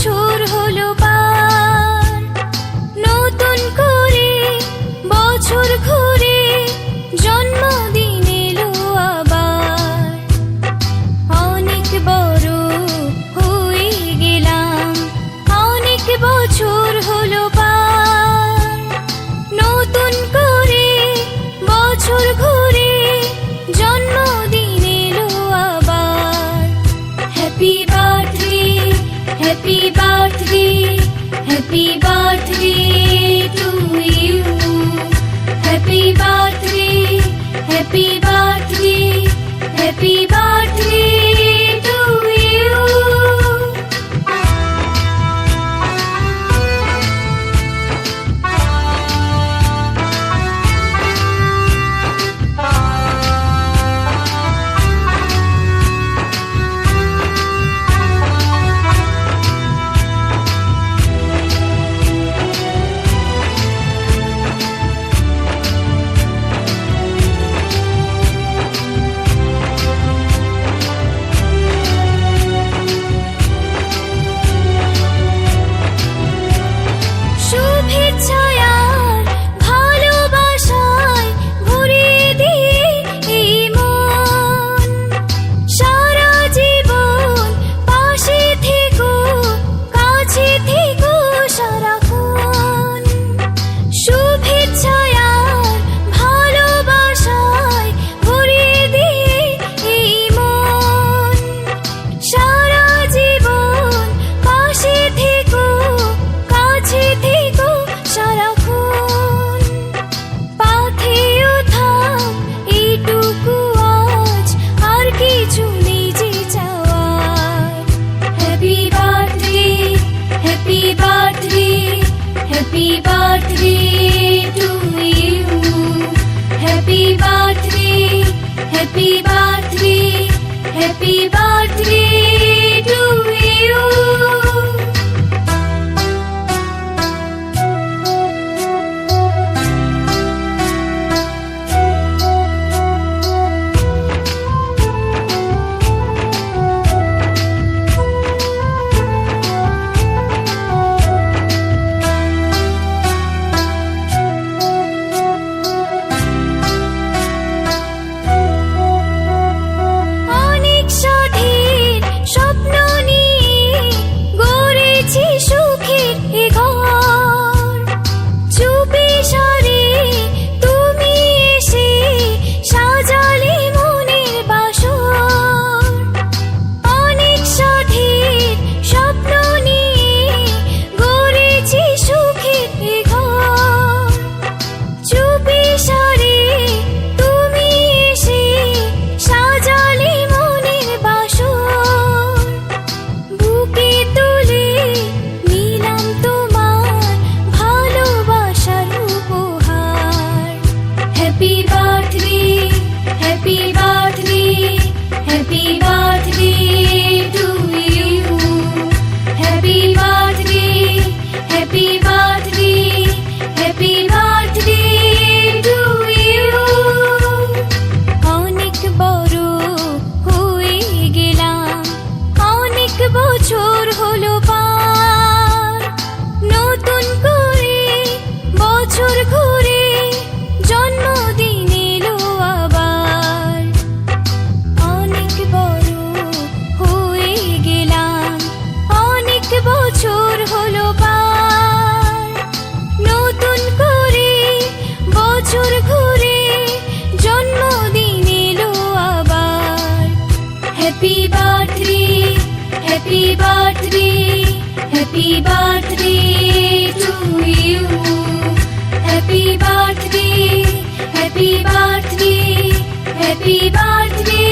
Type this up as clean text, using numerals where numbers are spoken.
বছর হলো পার, নতুন করে বছর ঘুরে জন্মদিন এলো আবার। অনেক বড় হয়ে গেলাম, অনেক বছর হলো পার, নতুন করে বছর ঘুরে জন্মদিন এলো আবার। Happy birthday, happy birthday, happy birthday to you. Happy birthday, happy birthday, happy birthday to you. শুভেচ্ছায় আর ভালোবাসায় ভরিয়ে দিয়ে এই মন, সারা জীবন পাশে থেকো, কাছে থেকো সারাক্ষণ। শুভেচ্ছায় আর ভালোবাসায় ভরিয়ে দিয়ে এই মন, সারা জীবন পাশে থেকো, কাছে থেকো সারাক্ষণ। পাথেও থাক এইটুকু আজ, আর কিছু নেই যে চাওয়ার। Happy birthday, happy birthday, happy birthday to you. Happy birthday, happy birthday, happy birthday to you. অনেক স্বাধীন স্বপ্ন নিয়ে গড়েছি সুখের এ ঘর। চুপি সারে তুমি এসে সাজালে মনের বাসর। অনেক স্বাধীন স্বপ্ন নিয়ে গড়েছি সুখের এ ঘর। চুপি সারে তুমি এসে সাজালে মনের বাসর। বুকে তুলে নিলাম তোমার ভালোবাসার উপহার। Happy birthday, happy birthday, happy birthday to you. Happy birthday, happy birthday, happy birthday to you. অনেক বড় হয়ে গেলাম, অনেক বছর হলো পার, নতুন করে বছর ঘুরে জন্মদিন এলো আবার। অনেক বড় হয়ে গেলাম, অনেক বছর হলো পার, নতুন করে বছর ঘুরে জন্মদিন এলো আবার। Happy birthday, happy birthday, happy birthday to you. Happy birthday, happy birthday, happy birthday